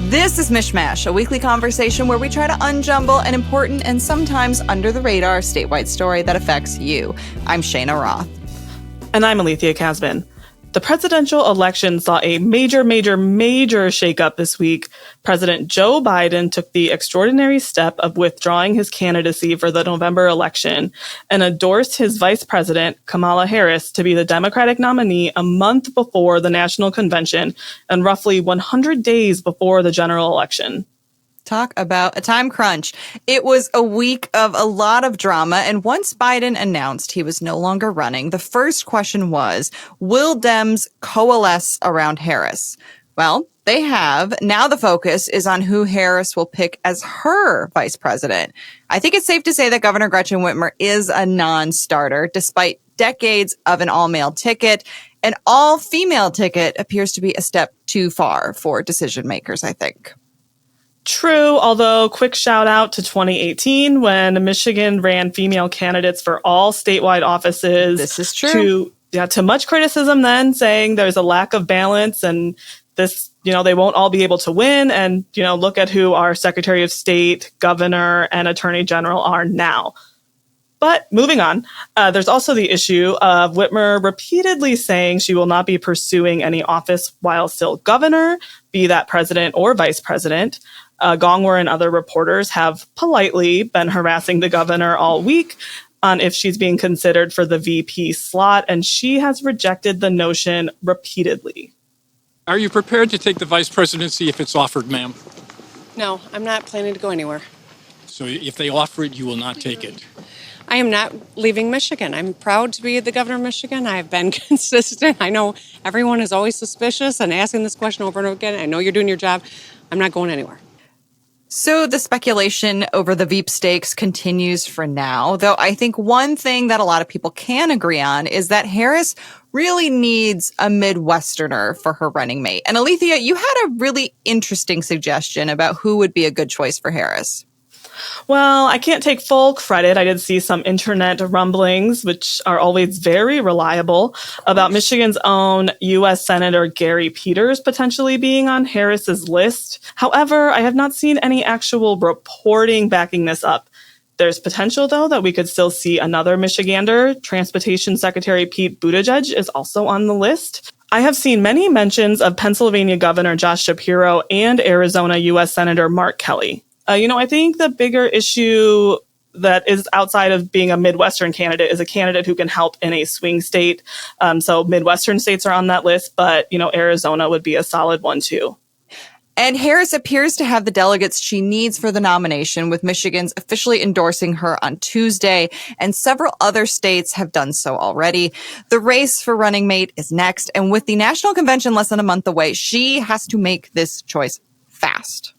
This is MichMash, a weekly conversation where we try to unjumble an important and sometimes under-the-radar statewide story that affects you. I'm Cheyna Roth. And I'm Alethia Kasben. The presidential election saw a major shakeup this week. President Joe Biden took the extraordinary step of withdrawing his candidacy for the November election and endorsed his Vice President, Kamala Harris, to be the Democratic nominee a month before the national convention and roughly 100 days before the general election. Talk about a time crunch. It was a week of a lot of drama, and once Biden announced he was no longer running, the first question was, will Dems coalesce around Harris? Well, they have. Now the focus is on who Harris will pick as her vice president. I think it's safe to say that Governor Gretchen Whitmer is a non-starter, despite decades of an all-male ticket. An all-female ticket appears to be a step too far for decision makers, I think. True, although quick shout out to 2018 when Michigan ran female candidates for all statewide offices. This is true. To much criticism then, saying there's a lack of balance and this, they won't all be able to win. And, look at who our Secretary of State, Governor, and Attorney General are now. But moving on, there's also the issue of Whitmer repeatedly saying she will not be pursuing any office while still governor, be that president or vice president. Gongwer and other reporters have politely been harassing the governor all week on if she's being considered for the VP slot, and she has rejected the notion repeatedly. Are you prepared to take the vice presidency if it's offered, ma'am? No, I'm not planning to go anywhere. So if they offer it, you will not take it? I am not leaving Michigan. I'm proud to be the governor of Michigan. I've been consistent. I know everyone is always suspicious and asking this question over and over again. I know you're doing your job. I'm not going anywhere. So the speculation over the Veep stakes continues for now, though I think one thing that a lot of people can agree on is that Harris really needs a Midwesterner for her running mate. And Alethia, you had a really interesting suggestion about who would be a good choice for Harris. Well, I can't take full credit. I did see some internet rumblings, which are always very reliable, about Michigan's own U.S. Senator Gary Peters potentially being on Harris's list. However, I have not seen any actual reporting backing this up. There's potential, though, that we could still see another Michigander. Transportation Secretary Pete Buttigieg is also on the list. I have seen many mentions of Pennsylvania Governor Josh Shapiro and Arizona U.S. Senator Mark Kelly. I think the bigger issue that is outside of being a Midwestern candidate is a candidate who can help in a swing state. So Midwestern states are on that list, but, Arizona would be a solid one, too. And Harris appears to have the delegates she needs for the nomination, with Michigan's officially endorsing her on Tuesday, and several other states have done so already. The race for running mate is next, and with the national convention less than a month away, she has to make this choice fast.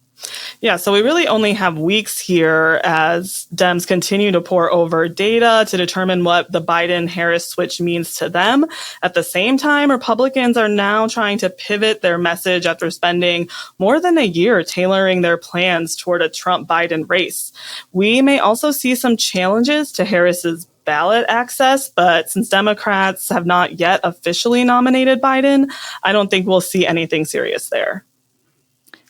Yeah, so we really only have weeks here as Dems continue to pore over data to determine what the Biden-Harris switch means to them. At the same time, Republicans are now trying to pivot their message after spending more than a year tailoring their plans toward a Trump-Biden race. We may also see some challenges to Harris's ballot access, but since Democrats have not yet officially nominated Biden, I don't think we'll see anything serious there.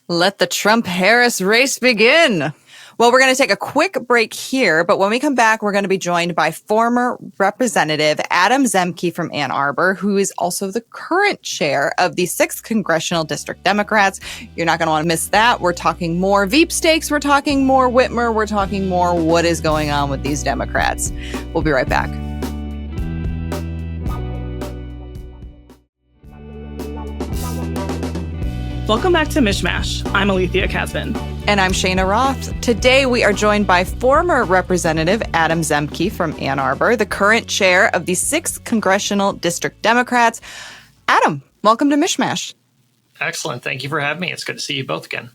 Let the Trump-Harris race begin. Well, we're going to take a quick break here, but when we come back, we're going to be joined by former Representative Adem Zemke from Ann Arbor, who is also the current chair of the 6th Congressional District Democrats. You're not going to want to miss that. We're talking more Veep stakes. We're talking more Whitmer. We're talking more what is going on with these Democrats. We'll be right back. Welcome back to MichMash. I'm Alethia Kasben. And I'm Cheyna Roth. Today we are joined by former Representative Adem Zemke from Ann Arbor, the current chair of the 6th Congressional District Democrats. Adem, welcome to MichMash. Excellent. Thank you for having me. It's good to see you both again.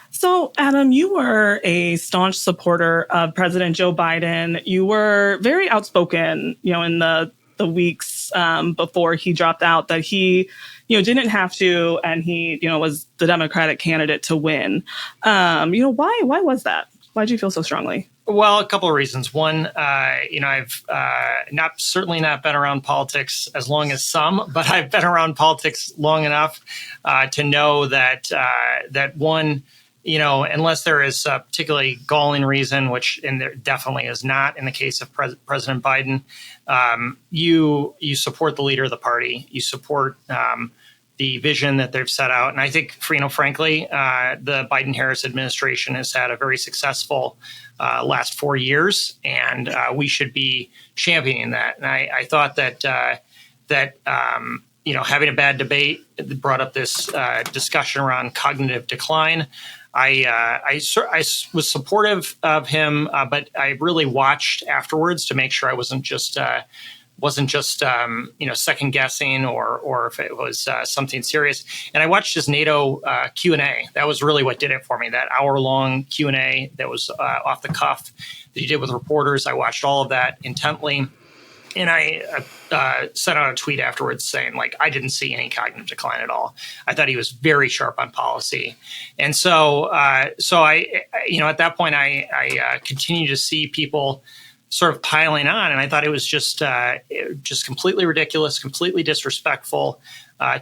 So, Adem, you were a staunch supporter of President Joe Biden. You were very outspoken, in the weeks before he dropped out that he didn't have to, and he, was the Democratic candidate to win. Why was that? Why do you feel so strongly? Well, a couple of reasons. One, I've certainly not been around politics as long as some, but I've been around politics long enough to know that one, unless there is a particularly galling reason, and there definitely is not in the case of President Biden, you support the leader of the party, you support the vision that they've set out. And I think, frankly, the Biden-Harris administration has had a very successful last 4 years, and we should be championing that. And I thought that having a bad debate brought up this discussion around cognitive decline. I was supportive of him, but I really watched afterwards to make sure I wasn't just second guessing or if it was something serious. And I watched his NATO Q&A. That was really what did it for me. That hour-long Q&A that was off the cuff that he did with reporters. I watched all of that intently. And I sent out a tweet afterwards saying, I didn't see any cognitive decline at all. I thought he was very sharp on policy. And so I at that point, I continue to see people sort of piling on. And I thought it was just completely ridiculous, completely disrespectful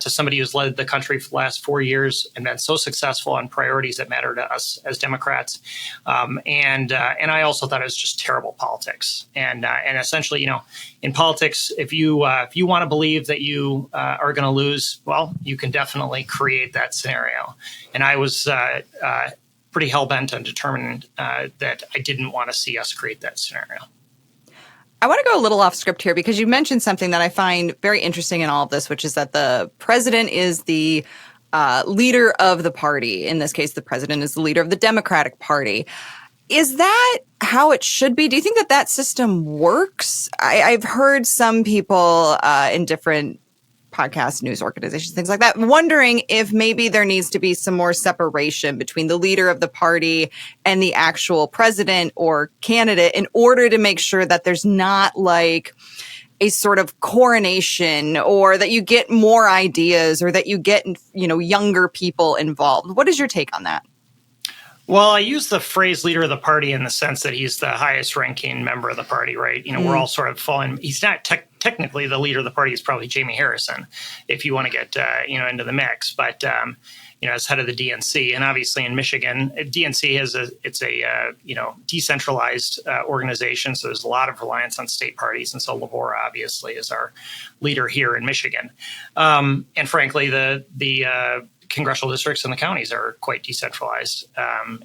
to somebody who's led the country for the last 4 years and been so successful on priorities that matter to us as Democrats. And I also thought it was just terrible politics. And essentially, in politics, if you want to believe that you are going to lose, well, you can definitely create that scenario. And I was pretty hell-bent and determined that I didn't want to see us create that scenario. I want to go a little off script here because you mentioned something that I find very interesting in all of this, which is that the president is the leader of the party. In this case, the president is the leader of the Democratic Party. Is that how it should be? Do you think that system works? I've heard some people in different podcasts, news organizations, things like that, wondering if maybe there needs to be some more separation between the leader of the party and the actual president or candidate in order to make sure that there's not a sort of coronation or that you get more ideas or that you get, younger people involved. What is your take on that? Well, I use the phrase leader of the party in the sense that he's the highest ranking member of the party, right? We're all sort of falling. He's not technically the leader of the party. He's probably Jamie Harrison, if you want to get, into the mix. But, as head of the DNC, and obviously in Michigan, DNC it's a decentralized organization. So there's a lot of reliance on state parties. And so Laguerre obviously is our leader here in Michigan. And frankly, the congressional districts and the counties are quite decentralized,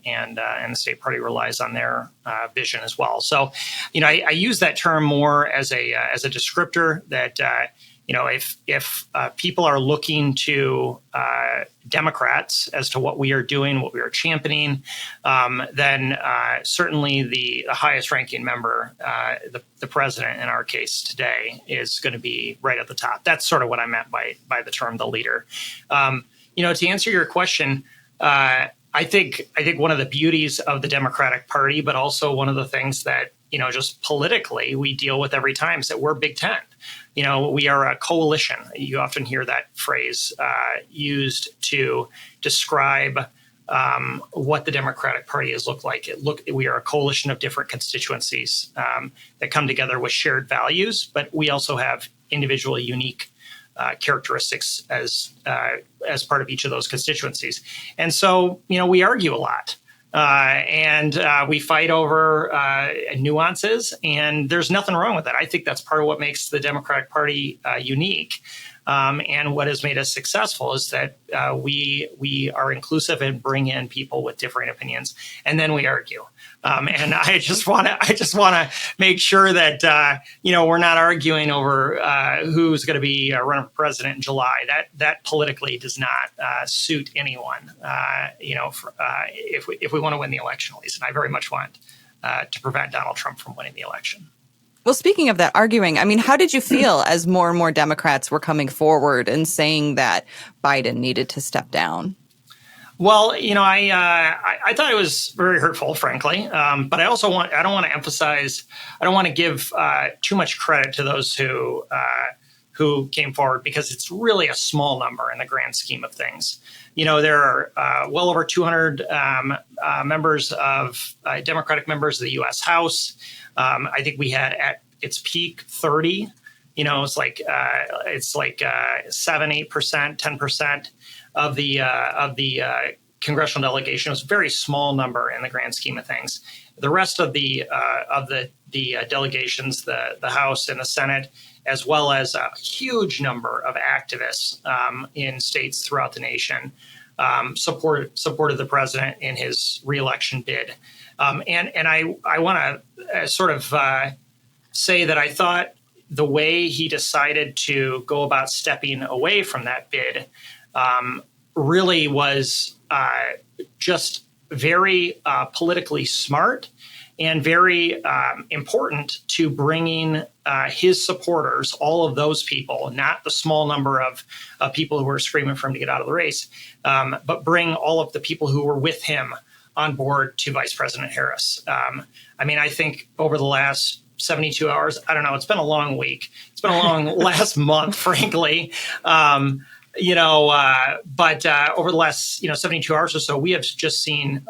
and the state party relies on their vision as well. So, I use that term more as a descriptor that if people are looking to Democrats as to what we are doing, what we are championing, then certainly the highest ranking member, the president in our case today, is going to be right at the top. That's sort of what I meant by the term the leader. To answer your question, I think one of the beauties of the Democratic Party, but also one of the things that, just politically we deal with every time is that we're Big Ten. We are a coalition. You often hear that phrase used to describe what the Democratic Party has looked like. We are a coalition of different constituencies that come together with shared values, but we also have individually unique characteristics as part of each of those constituencies. And so, we argue a lot and we fight over nuances, and there's nothing wrong with that. I think that's part of what makes the Democratic Party unique. And what has made us successful is that we are inclusive and bring in people with differing opinions, and then we argue. And I just want to make sure that we're not arguing over who's going to be running for president in July. That politically does not suit anyone. If we want to win the election, at least, and I very much want to prevent Donald Trump from winning the election. Well, speaking of that arguing, how did you feel as more and more Democrats were coming forward and saying that Biden needed to step down? Well, I thought it was very hurtful, frankly. But I don't want to give too much credit to those who who came forward, because it's really a small number in the grand scheme of things. There are well over 200 members of Democratic members of the U.S. House. I think we had at its peak 30. It's like 7-8%, 10% of the congressional delegation. It was a very small number in the grand scheme of things. The rest of the delegations, the House and the Senate, as well as a huge number of activists in states throughout the nation, supported the president in his reelection bid. And I want to sort of say that I thought the way he decided to go about stepping away from that bid really was just very politically smart and very important to bringing his supporters, all of those people, not the small number of people who were screaming for him to get out of the race, but bring all of the people who were with him on board to Vice President Harris. I think over the last 72 hours, I don't know, it's been a long week. It's been a long last month, frankly. But over the last 72 hours or so, we have just seen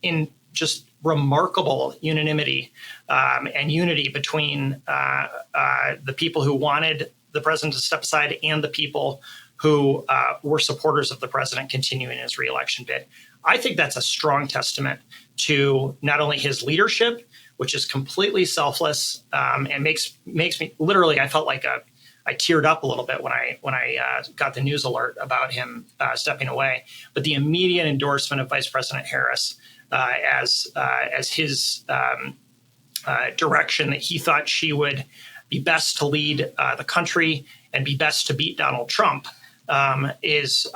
in just remarkable unanimity and unity between the people who wanted the president to step aside and the people who were supporters of the president continuing his reelection bid. I think that's a strong testament to not only his leadership, which is completely selfless and makes me literally, I felt like I teared up a little bit when I got the news alert about him stepping away. But the immediate endorsement of Vice President Harris as his direction that he thought she would be best to lead the country and be best to beat Donald Trump is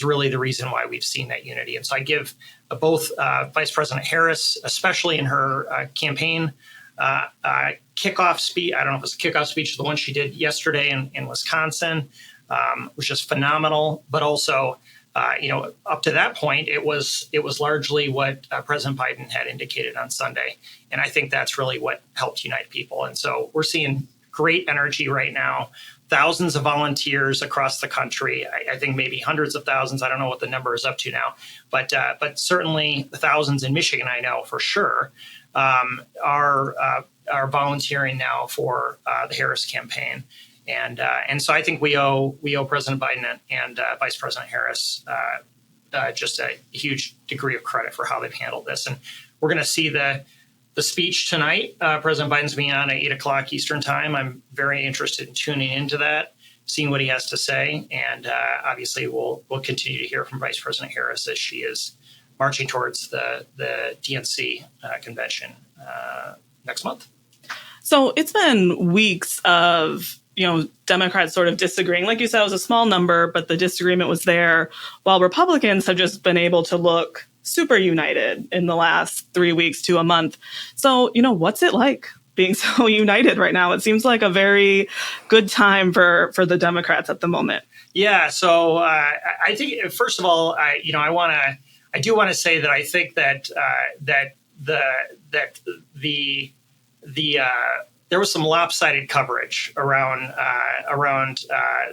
really the reason why we've seen that unity. And so I give both Vice President Harris, especially in her campaign kickoff speech. I don't know if it was a kickoff speech, the one she did yesterday in Wisconsin, was just phenomenal. But also, up to that point, it was largely what President Biden had indicated on Sunday. And I think that's really what helped unite people. And so we're seeing great energy right now. Thousands of volunteers across the country. I think maybe hundreds of thousands. I don't know what the number is up to now, but certainly the thousands in Michigan, I know for sure, are volunteering now for the Harris campaign, and so I think we owe President Biden and Vice President Harris just a huge degree of credit for how they've handled this. And we're going to see the speech tonight. President Biden's being on at 8:00 Eastern time. I'm very interested in tuning into that, seeing what he has to say. And obviously, we'll continue to hear from Vice President Harris as she is marching towards the DNC convention next month. So it's been weeks of Democrats sort of disagreeing. Like you said, it was a small number, but the disagreement was there, while Republicans have just been able to look super united in the last 3 weeks to a month. So, what's it like being so united right now? It seems like a very good time for the Democrats at the moment. Yeah. So I think, first of all, I do want to say that I think that there was some lopsided coverage around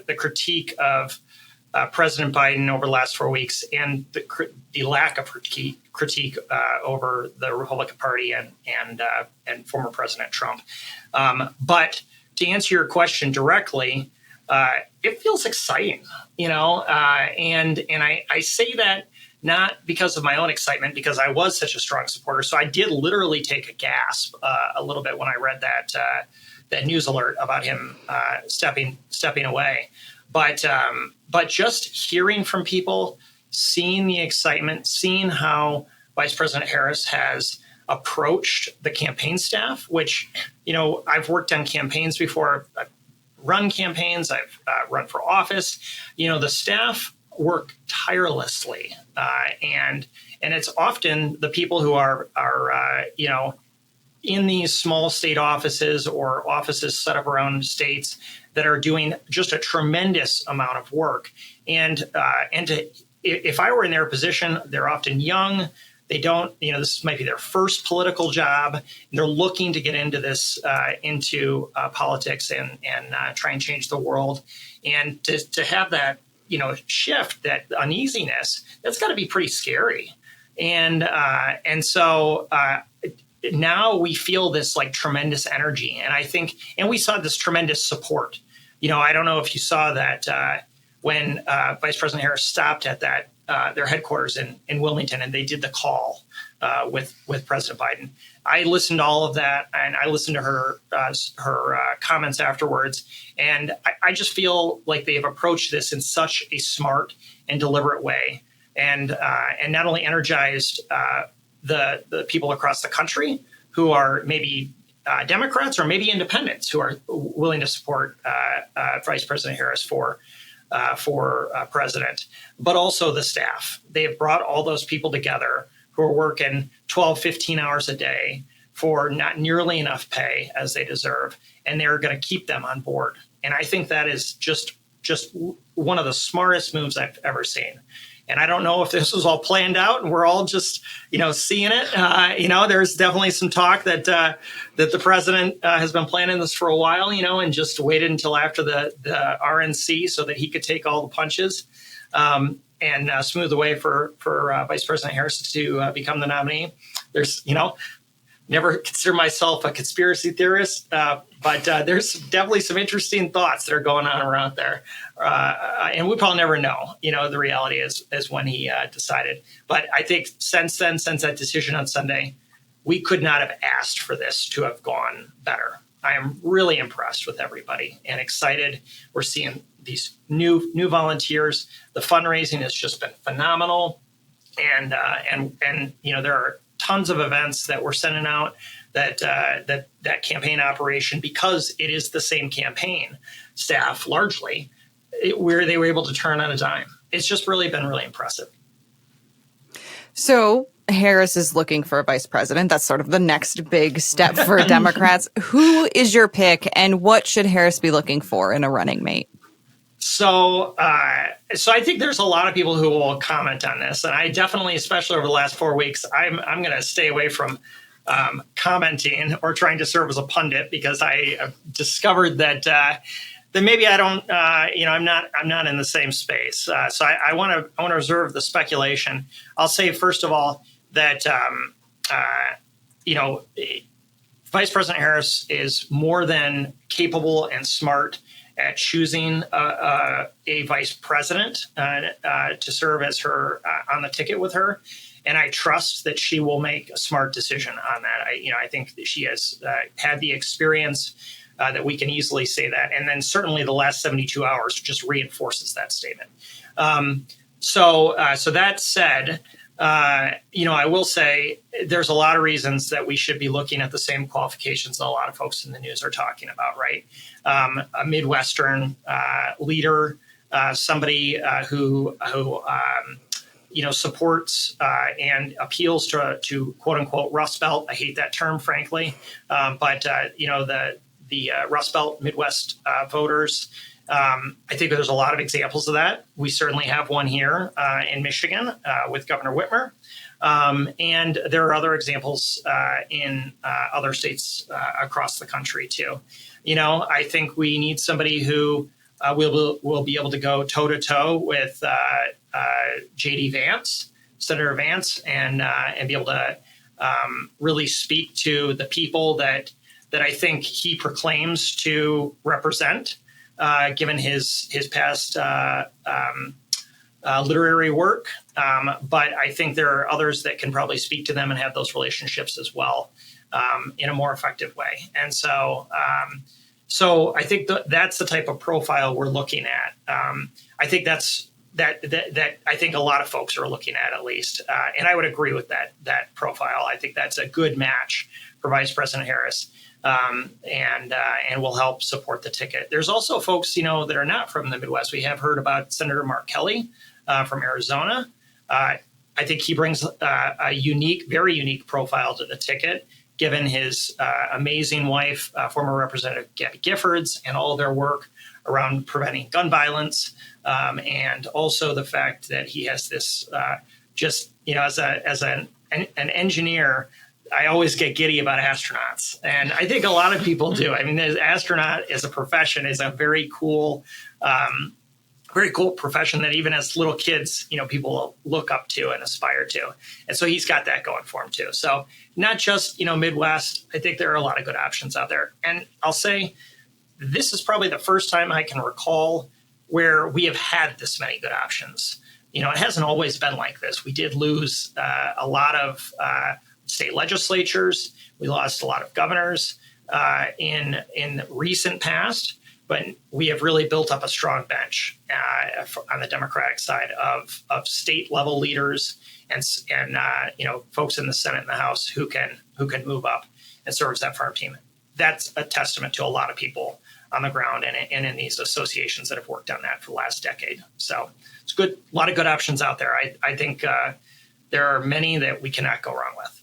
the critique of President Biden over the last 4 weeks, and the lack of critique over the Republican Party and former President Trump. But to answer your question directly, it feels exciting, and I say that not because of my own excitement, because I was such a strong supporter. So I did literally take a gasp a little bit when I read that news alert about him stepping away. But just hearing from people, seeing the excitement, seeing how Vice President Harris has approached the campaign staff, which, I've worked on campaigns before. I've run campaigns. I've run for office. The staff work tirelessly, and it's often the people who are in these small state offices or offices set up around states that are doing just a tremendous amount of work. And if I were in their position, they're often young, They don't, this might be their first political job. And they're looking to get into this, into politics and try and change the world. And to have that, shift, that uneasiness, that's got to be pretty scary. And so now we feel this like tremendous energy. And I think, and we saw this tremendous support. I don't know if you saw that when Vice President Harris stopped at that their headquarters in Wilmington, and they did the call with President Biden. I listened to all of that, and I listened to her comments afterwards, and I just feel like they have approached this in such a smart and deliberate way, and not only energized the people across the country who are maybe Democrats or maybe independents who are willing to support Vice President Harris for president, but also the staff. They have brought all those people together who are working 12, 15 hours a day for not nearly enough pay as they deserve, and they're going to keep them on board. And I think that is just one of the smartest moves I've ever seen. And I don't know if this was all planned out and we're all just, seeing it. There's definitely some talk that the president has been planning this for a while, and just waited until after the RNC so that he could take all the punches and smooth the way for Vice President Harris to become the nominee. There's, never consider myself a conspiracy theorist, but there's definitely some interesting thoughts that are going on around there. And we probably never know, the reality is when he decided. But I think since that decision on Sunday, we could not have asked for this to have gone better. I am really impressed with everybody and excited. We're seeing these new volunteers. The fundraising has just been phenomenal. And there are tons of events that we're sending out that campaign operation, because it is the same campaign staff largely, where they were able to turn on a dime. It's just really been really impressive. So Harris is looking for a vice president. That's sort of the next big step for Democrats. Who is your pick, and what should Harris be looking for in a running mate? So I think there's a lot of people who will comment on this, and I definitely, especially over the last 4 weeks, I'm going to stay away from commenting or trying to serve as a pundit, because I discovered that maybe I don't, I'm not in the same space. So I want to reserve the speculation. I'll say first of all that Vice President Harris is more than capable and smart at choosing a vice president to serve as her on the ticket with her. And I trust that she will make a smart decision on that. I think that she has had the experience that we can easily say that. And then certainly the last 72 hours just reinforces that statement. So that said, I will say there's a lot of reasons that we should be looking at the same qualifications that a lot of folks in the news are talking about, right? A Midwestern leader, somebody who supports and appeals to quote unquote Rust Belt. I hate that term, frankly, but the Rust Belt Midwest voters. I think there's a lot of examples of that. We certainly have one here in Michigan with Governor Whitmer. And there are other examples in other states across the country, too. I think we need somebody who will be able to go toe-to-toe with J.D. Vance, Senator Vance, and be able to really speak to the people that I think he proclaims to represent. Given his past literary work. But I think there are others that can probably speak to them and have those relationships as well in a more effective way. And so I think that's the type of profile we're looking at. I think that's that I think a lot of folks are looking at least. And I would agree with that profile. I think that's a good match for Vice President Harris. And will help support the ticket. There's also folks, that are not from the Midwest. We have heard about Senator Mark Kelly from Arizona. I think he brings a very unique profile to the ticket, given his amazing wife, former Representative Gabby Giffords, and all their work around preventing gun violence, and also the fact that he has this as an engineer, I always get giddy about astronauts. And I think a lot of people do. I mean, the astronaut as a profession is a very cool profession that even as little kids, people look up to and aspire to. And so he's got that going for him too. So not just, Midwest, I think there are a lot of good options out there. And I'll say this is probably the first time I can recall where we have had this many good options. It hasn't always been like this. We did lose a lot of state legislatures. We lost a lot of governors in recent past. But we have really built up a strong bench on the Democratic side of state level leaders and folks in the Senate and the House who can move up and serve as that farm team. That's a testament to a lot of people on the ground and in these associations that have worked on that for the last decade. So it's good. A lot of good options out there. I think there are many that we cannot go wrong with.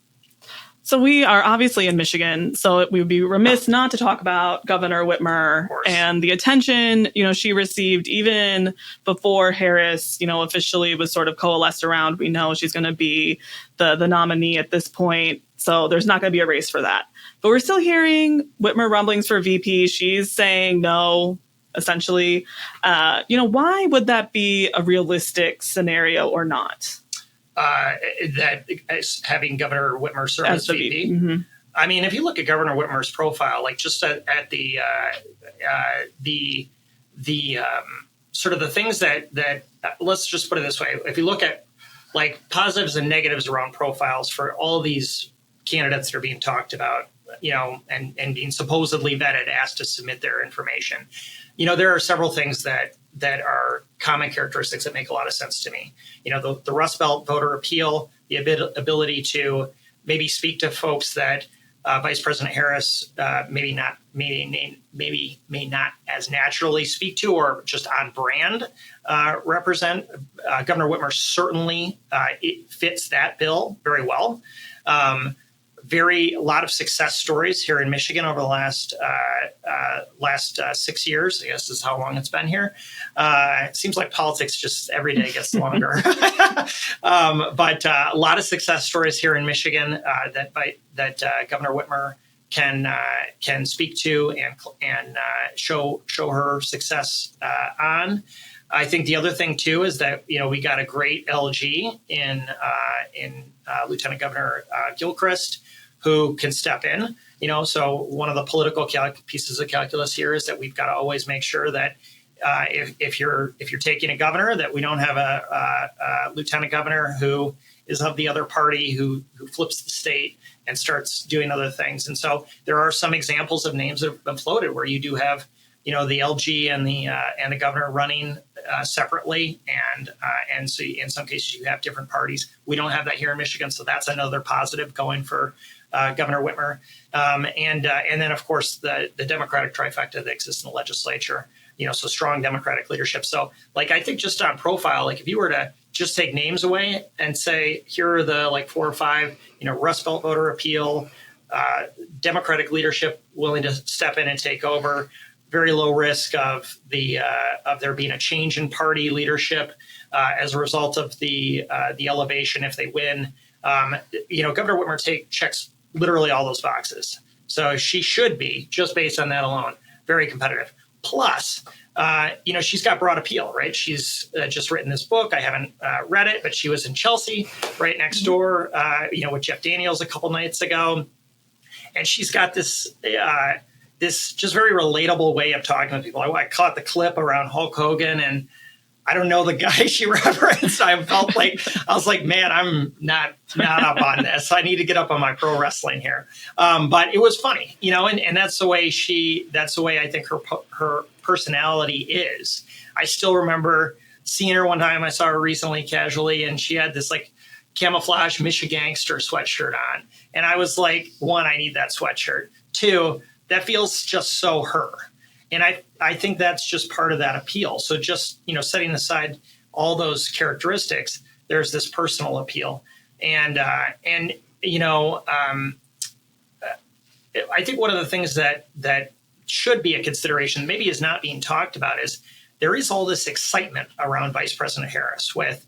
So we are obviously in Michigan, so we would be remiss not to talk about Governor Whitmer and the attention, she received even before Harris, officially was sort of coalesced around. We know she's going to be the nominee at this point, so there's not going to be a race for that. But we're still hearing Whitmer rumblings for VP. She's saying no, essentially. Why would that be a realistic scenario or not? That having Governor Whitmer serve as VP. Mm-hmm. I mean, if you look at Governor Whitmer's profile, like just at the sort of the things that let's just put it this way. If you look at like positives and negatives around profiles for all these candidates that are being talked about, and being supposedly vetted, asked to submit their information, there are several things that are common characteristics that make a lot of sense to me. The Rust Belt voter appeal, the ability to maybe speak to folks that Vice President Harris may not as naturally speak to or just on brand represent. Governor Whitmer certainly it fits that bill very well. A lot of success stories here in Michigan over the last 6 years. I guess is how long it's been here. It seems like politics just every day gets longer. But a lot of success stories here in Michigan that Governor Whitmer can speak to and show her success on. I think the other thing too is that we got a great LG in Lieutenant Governor Gilchrist, who can step in. So one of the political pieces of calculus here is that we've got to always make sure that if you're taking a governor, that we don't have a lieutenant governor who is of the other party who flips the state and starts doing other things. And so there are some examples of names that have been floated where you do have the LG and the governor running separately, and so in some cases you have different parties. We don't have that here in Michigan, so that's another positive going for Governor Whitmer, and then of course the Democratic trifecta that exists in the legislature. So strong Democratic leadership. So I think just on profile, if you were to just take names away and say here are the 4 or 5, Rust Belt voter appeal, Democratic leadership willing to step in and take over. Very low risk of there being a change in party leadership as a result of the elevation if they win. Governor Whitmer checks literally all those boxes. So she should be, just based on that alone, very competitive. Plus, she's got broad appeal, right? She's just written this book. I haven't read it, but she was in Chelsea, right next door, with Jeff Daniels a couple nights ago, and she's got this just very relatable way of talking to people. I caught the clip around Hulk Hogan, and I don't know the guy she referenced. I was like, man, I'm not up on this. I need to get up on my pro wrestling here. But it was funny, and that's the way I think her personality is. I still remember seeing her one time. I saw her recently casually, and she had this camouflage Michigangster sweatshirt on. And I was like, 1, I need that sweatshirt. 2, that feels just so her. And I think that's just part of that appeal. So just, setting aside all those characteristics, there's this personal appeal. And I think one of the things that should be a consideration, maybe is not being talked about, is there is all this excitement around Vice President Harris with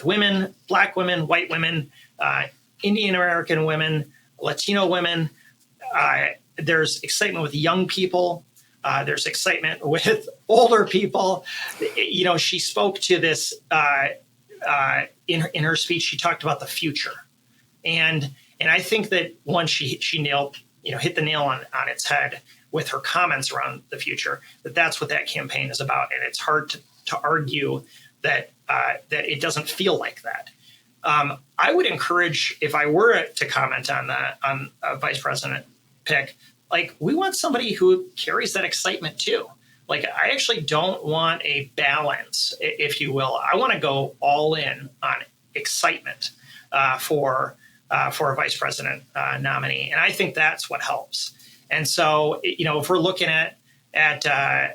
women, Black women, white women, Indian American women, Latino women. There's excitement with young people. There's excitement with older people. She spoke to this in her speech. She talked about the future, and I think that once she nailed, hit the nail on its head with her comments around the future, that's what that campaign is about. And it's hard to argue that it doesn't feel like that. I would encourage, if I were to comment on a vice president pick, we want somebody who carries that excitement too. I actually don't want a balance, if you will. I want to go all in on excitement for a vice president nominee, and I think that's what helps. And so, if we're looking at a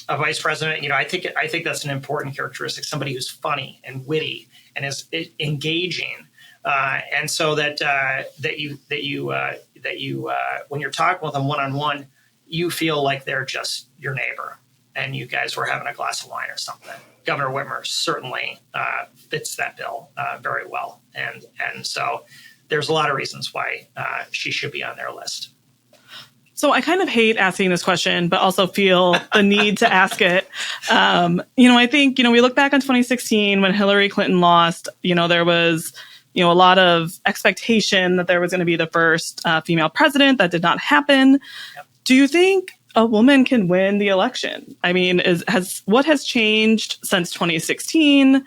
vice president, I think that's an important characteristic: somebody who's funny and witty and is engaging, and so that you when you're talking with them one-on-one, you feel like they're just your neighbor and you guys were having a glass of wine or something. Governor Whitmer certainly fits that bill very well. And so there's a lot of reasons why she should be on their list. So I kind of hate asking this question, but also feel the need to ask it. I think, we look back on 2016 when Hillary Clinton lost, there was, a lot of expectation that there was going to be the first female president. That did not happen. Yep. Do you think a woman can win the election? I mean, what has changed since 2016?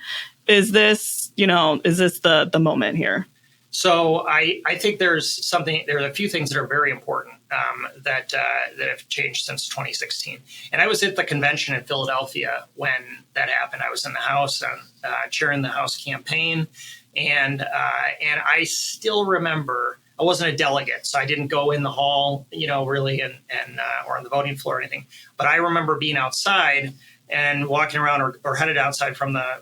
Is this the moment here? So I think there are a few things that are very important that have changed since 2016. And I was at the convention in Philadelphia when that happened. I was in the House and chairing the House campaign. And I still remember, I wasn't a delegate, so I didn't go in the hall, really, and or on the voting floor or anything. But I remember being outside and walking around or headed outside from the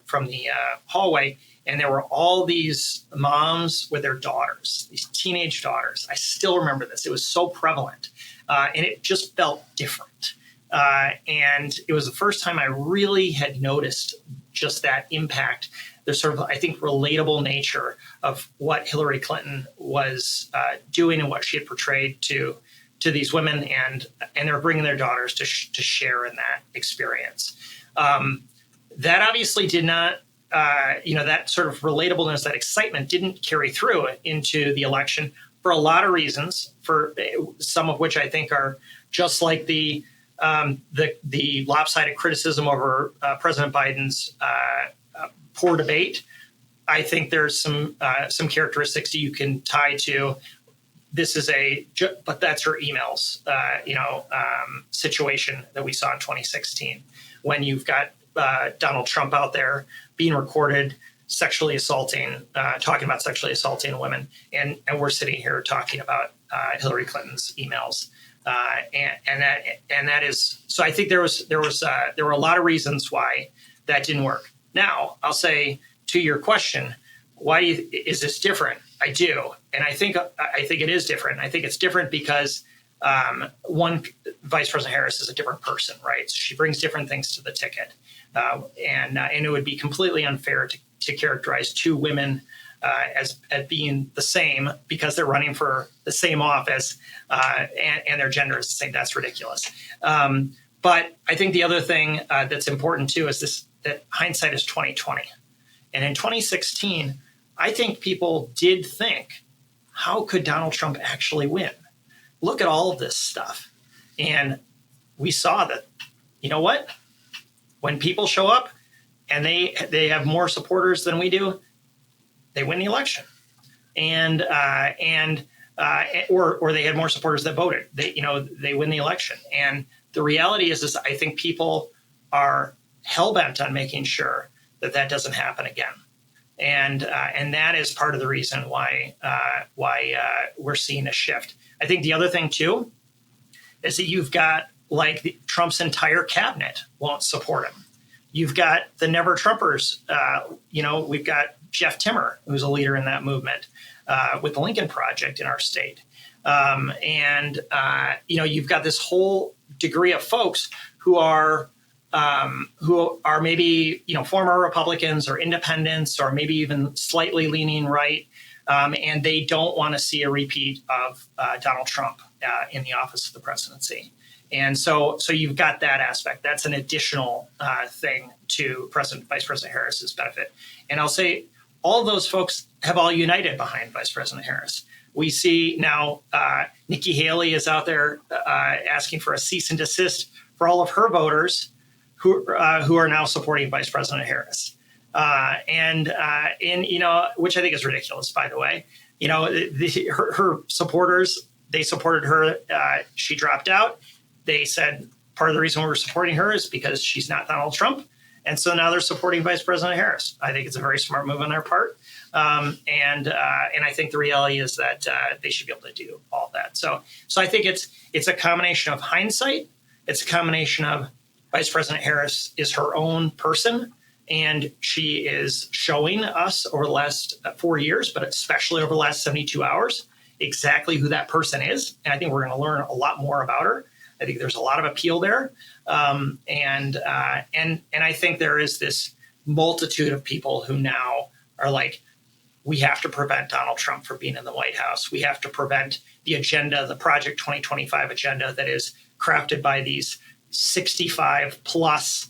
hallway, and there were all these moms with their daughters, these teenage daughters. I still remember this. It was so prevalent, and it just felt different. And it was the first time I really had noticed just that impact. There's sort of, I think, relatable nature of what Hillary Clinton was doing and what she had portrayed to these women, and they're bringing their daughters to share in that experience. That obviously did not, that sort of relatableness, that excitement didn't carry through into the election for a lot of reasons, for some of which I think are just like the lopsided criticism over President Biden's poor debate. I think there's some characteristics that you can tie to. This is but that's her emails, situation that we saw in 2016, when you've got Donald Trump out there being recorded talking about sexually assaulting women, and we're sitting here talking about Hillary Clinton's emails, and that is so. I think there were a lot of reasons why that didn't work. Now, I'll say to your question, is this different? I do. And I think it is different. I think it's different because one, Vice President Harris is a different person, right? So she brings different things to the ticket. And it would be completely unfair to characterize two women as being the same because they're running for the same office and their gender is the same. That's ridiculous. But I think the other thing that's important too is that hindsight is 20/20. And in 2016, I think people did think, how could Donald Trump actually win? Look at all of this stuff. And we saw that, you know what? When people show up and they have more supporters than we do, they win the election. Or they had more supporters that voted. They win the election. And the reality is I think people are hell-bent on making sure that doesn't happen again. And that is part of the reason why we're seeing a shift. I think the other thing too is that you've got Trump's entire cabinet won't support him. You've got the Never Trumpers. We've got Jeff Timmer, who's a leader in that movement with the Lincoln Project in our state. You've got this whole degree of folks who are who are maybe, former Republicans or independents or maybe even slightly leaning right. And they don't want to see a repeat of Donald Trump in the office of the presidency. And so you've got that aspect. That's an additional thing to Vice President Harris's benefit. And I'll say all of those folks have all united behind Vice President Harris. We see now Nikki Haley is out there asking for a cease and desist for all of her voters who are now supporting Vice President Harris. Which I think is ridiculous, by the way. Her supporters, they supported her. She dropped out. They said part of the reason we're supporting her is because she's not Donald Trump. And so now they're supporting Vice President Harris. I think it's a very smart move on their part. And I think the reality is that they should be able to do all of that. So I think it's a combination of hindsight. It's a combination of Vice President Harris is her own person. And she is showing us over the last 4 years, but especially over the last 72 hours, exactly who that person is. And I think we're going to learn a lot more about her. I think there's a lot of appeal there. And I think there is this multitude of people who now are like, we have to prevent Donald Trump from being in the White House. We have to prevent the agenda, the Project 2025 agenda that is crafted by these 65 plus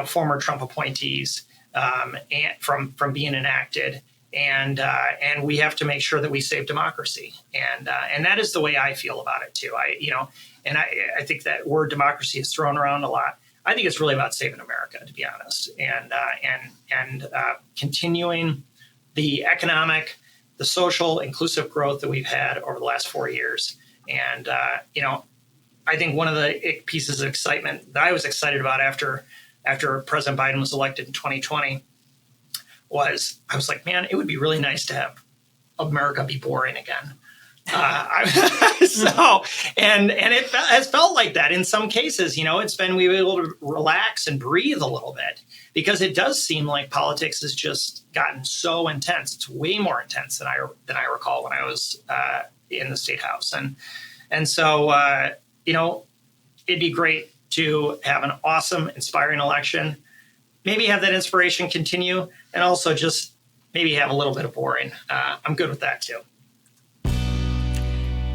former Trump appointees and from being enacted, and we have to make sure that we save democracy, and that is the way I feel about it too. I think that word democracy is thrown around a lot. I think it's really about saving America, to be honest, and continuing the economic, the social, inclusive growth that we've had over the last 4 years, and I think one of the pieces of excitement that I was excited about after President Biden was elected in 2020 was I was like, man, it would be really nice to have America be boring again. And it has felt like that in some cases. It's been we were able to relax and breathe a little bit because it does seem like politics has just gotten so intense. It's way more intense than I recall when I was in the State House, and so. It'd be great to have an awesome, inspiring election, maybe have that inspiration continue, and also just maybe have a little bit of boring. I'm good with that too.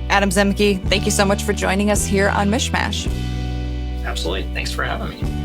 Adem Zemke, thank you so much for joining us here on MichMash. Absolutely. Thanks for having me.